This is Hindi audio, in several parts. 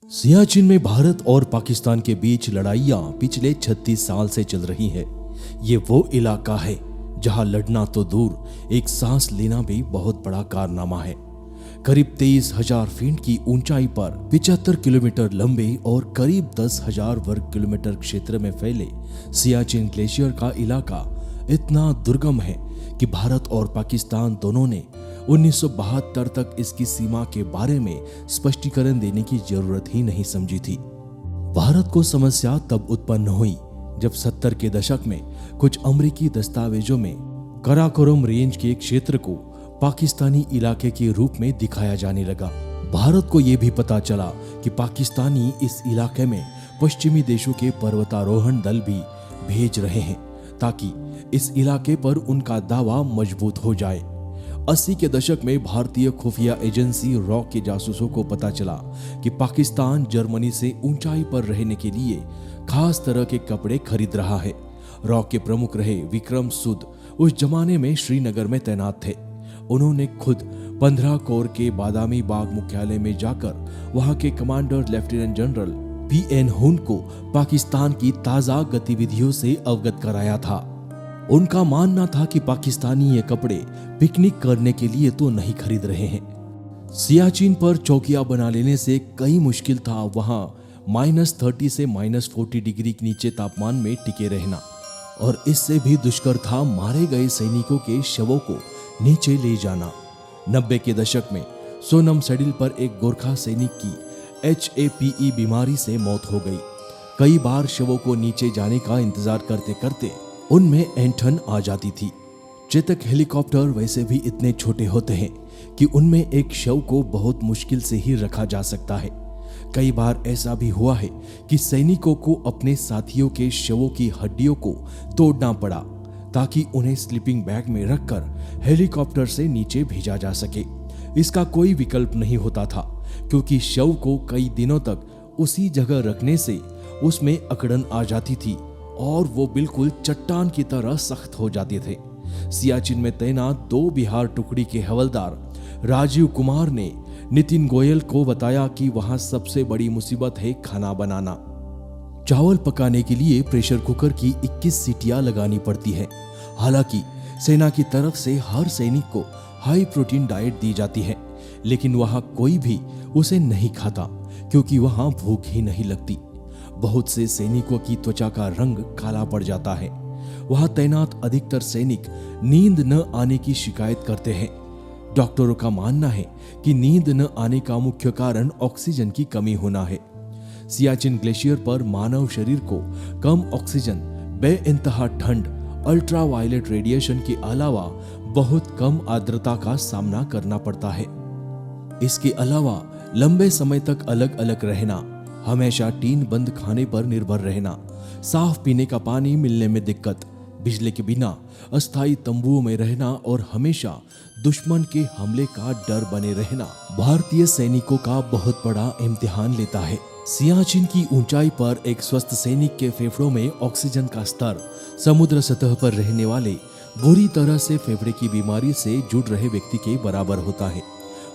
सियाचिन में भारत और पाकिस्तान के बीच लड़ाइयां पिछले 36 साल से चल रही है। ये वो इलाका है जहां लड़ना तो दूर, एक सांस लेना भी बहुत बड़ा कारनामा है। करीब 23,000 फीट की ऊंचाई पर 75 किलोमीटर लंबे और करीब 10,000 वर्ग किलोमीटर क्षेत्र में फैले सियाचिन ग्लेशियर का इलाका इतना दुर्गम है कि भारत और पाकिस्तान दोनों ने 1972 तक इसकी सीमा के बारे में स्पष्टीकरण देने की जरूरत ही नहीं समझी थी। भारत को समस्या तब उत्पन्न हुई जब 70 के दशक में कुछ अमेरिकी दस्तावेजों में कराकोरम रेंज के क्षेत्र को पाकिस्तानी इलाके के रूप में दिखाया जाने लगा। भारत को यह भी पता चला कि पाकिस्तानी इस इलाके में पश्चिमी देशों के पर्वतारोहण दल भी भेज रहे हैं ताकि इस इलाके पर उनका दावा मजबूत हो जाए। 80 के दशक में भारतीय खुफिया एजेंसी रॉ के जासूसों को पता चला कि पाकिस्तान जर्मनी से ऊंचाई पर रहने के लिए खास तरह के कपड़े खरीद रहा है। रॉ के प्रमुख रहे विक्रम सूद उस जमाने में श्रीनगर में तैनात थे। उन्होंने खुद 15 कोर के बादामी बाग मुख्यालय में जाकर वहां के कमांडर लेफ्टिनेंट जनरल पीएन हुन को पाकिस्तान की ताजा गतिविधियों से अवगत कराया था। उनका मानना था कि पाकिस्तानी ये कपड़े पिकनिक करने के लिए तो नहीं खरीद रहे हैं। सियाचिन पर चौकियां बना लेने से कई मुश्किल था वहां -30 से -40 डिग्री के नीचे तापमान में टिके रहना, और इससे भी दुष्कर था मारे गए सैनिकों के शवों को नीचे ले जाना। 90 के दशक में सोनम सैडिल पर एक गोरखा सैनिक की HAPE बीमारी से मौत हो गई। कई बार शवों को नीचे जाने का इंतजार करते करते उनमें ऐंठन आ जाती थी। चेतक हेलीकॉप्टर वैसे भी इतने छोटे होते हैं कि उनमें एक शव को बहुत मुश्किल से ही रखा जा सकता है। कई बार ऐसा भी हुआ है कि सैनिकों को अपने साथियों के शवों की हड्डियों को तोड़ना पड़ा ताकि उन्हें स्लीपिंग बैग में रखकर हेलीकॉप्टर से नीचे भेजा जा सके। इसका कोई विकल्प नहीं होता था क्योंकि शव को कई दिनों तक उसी जगह रखने से उसमें अकड़न आ जाती थी और वो बिल्कुल चट्टान की तरह सख्त हो जाते थे। सियाचिन में तैनात 2 बिहार टुकड़ी के हवलदार राजीव कुमार ने नितिन गोयल को बताया कि वहां सबसे बड़ी मुसीबत है खाना बनाना। चावल पकाने के लिए प्रेशर कुकर की 21 सीटियां लगानी पड़ती है। हालांकि सेना की तरफ से हर सैनिक को हाई प्रोटीन डाइट दी जाती है, लेकिन वहां कोई भी उसे नहीं खाता क्योंकि वहां भूख ही नहीं लगती। बहुत से सैनिकों की त्वचा का रंग काला पड़ जाता है। वहां तैनात अधिकतर सैनिक नींद न आने की शिकायत करते हैं। डॉक्टरों का मानना है कि नींद न आने का मुख्य कारण ऑक्सीजन की कमी होना है। सियाचिन ग्लेशियर पर मानव शरीर को कम ऑक्सीजन, बेइंतहा ठंड, अल्ट्रावायलेट रेडिएशन के अलावा बहुत कम आर्द्रता का सामना करना पड़ता है। इसके अलावा लंबे समय तक अलग अलग रहना, हमेशा टीन बंद खाने पर निर्भर रहना, साफ पीने का पानी मिलने में दिक्कत, बिजली के बिना अस्थायी तंबुओं में रहना और हमेशा दुश्मन के हमले का डर बने रहना भारतीय सैनिकों का बहुत बड़ा इम्तिहान लेता है। सियाचिन की ऊंचाई पर एक स्वस्थ सैनिक के फेफड़ों में ऑक्सीजन का स्तर समुद्र सतह पर रहने वाले बुरी तरह से फेफड़े की बीमारी से जुड़ रहे व्यक्ति के बराबर होता है।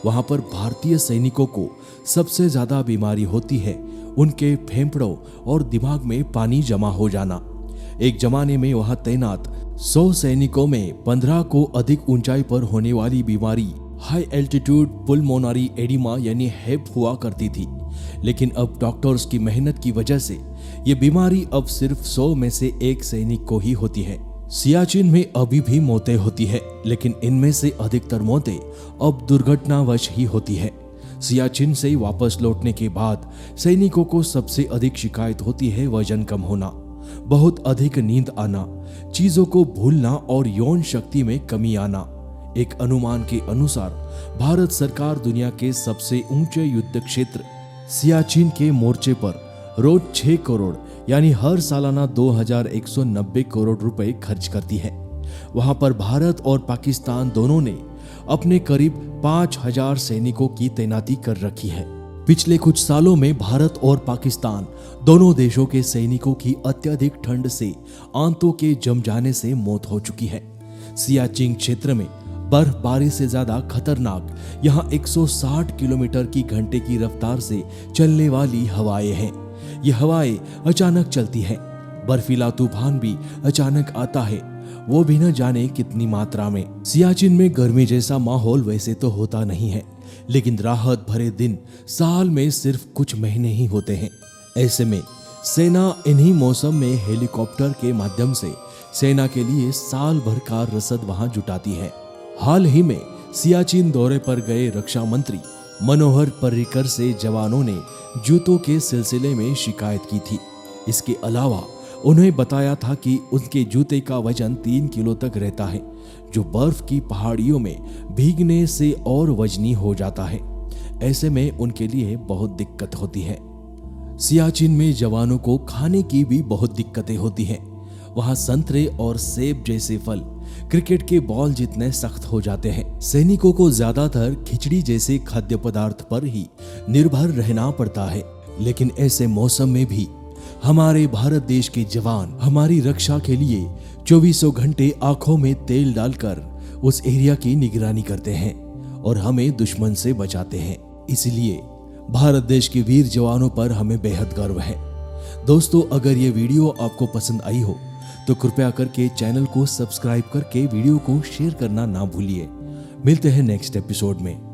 वहां पर भारतीय सैनिकों को सबसे ज्यादा बीमारी होती है उनके फेफड़ों और दिमाग में पानी जमा हो जाना। एक जमाने में वहां तैनात 100 सैनिकों में 15 को अधिक ऊंचाई पर होने वाली बीमारी हाई एल्टीट्यूड पुल्मोनरी एडिमा यानी हेप हुआ करती थी, लेकिन अब डॉक्टर्स की मेहनत की वजह से ये बीमारी अब सिर्फ 100 में से 1 सैनिक को ही होती है। सियाचिन में अभी भी मौतें होती है, लेकिन इनमें से अधिकतर मौतें अब दुर्घटनावश ही होती है। सियाचिन से वापस लौटने के बाद सैनिकों को सबसे अधिक शिकायत होती है वजन कम होना, बहुत अधिक नींद आना, चीजों को भूलना और यौन शक्ति में कमी आना। एक अनुमान के अनुसार भारत सरकार दुनिया के सबसे ऊंचे युद्ध क्षेत्र सियाचिन के मोर्चे पर रोज 6 करोड़ यानी हर सालाना 2190 करोड़ रुपए खर्च करती है। वहां पर भारत और पाकिस्तान दोनों ने अपने करीब 5000 सैनिकों की तैनाती कर रखी है। पिछले कुछ सालों में भारत और पाकिस्तान दोनों देशों के सैनिकों की अत्यधिक ठंड से आंतों के जम जाने से मौत हो चुकी है। सियाचिन क्षेत्र में बर्फबारी से ज्यादा खतरनाक यहाँ 160 किलोमीटर की घंटे की रफ्तार से चलने वाली हवाएं हैं। ये हवाएं अचानक चलती हैं। बर्फीला तूफान भी अचानक आता है, वो भी न जाने कितनी मात्रा में। सियाचिन में गर्मी जैसा माहौल वैसे तो होता नहीं है, लेकिन राहत भरे दिन साल में सिर्फ कुछ महीने ही होते हैं। ऐसे में सेना इन्हीं मौसम में हेलीकॉप्टर के माध्यम से सेना के लिए साल भर का रसद वहां जुटाती है। हाल ही में सियाचिन दौरे पर गए रक्षा मंत्री मनोहर पर्रिकर से जवानों ने जूतों के सिलसिले में शिकायत की थी। इसके अलावा उन्हें बताया था कि उनके जूते का वजन 3 किलो तक रहता है, जो बर्फ की पहाड़ियों में भीगने से और वजनी हो जाता है। ऐसे में उनके लिए बहुत दिक्कत होती है। सियाचिन में जवानों को खाने की भी बहुत दिक्कतें होती हैं। वहां संतरे और सेब जैसे फल क्रिकेट के बॉल जितने सख्त हो जाते हैं। सैनिकों को ज्यादातर खिचड़ी जैसे खाद्य पदार्थ पर ही निर्भर रहना पड़ता है। लेकिन ऐसे मौसम में भी हमारे भारत देश के जवान हमारी रक्षा के लिए 24 घंटे आंखों में तेल डालकर उस एरिया की निगरानी करते हैं और हमें दुश्मन से बचाते हैं। इसलिए भारत देश के वीर जवानों पर हमें बेहद गर्व है। दोस्तों, अगर ये वीडियो आपको पसंद आई हो तो कृपया करके चैनल को सब्सक्राइब करके वीडियो को शेयर करना ना भूलिए। मिलते हैं नेक्स्ट एपिसोड में।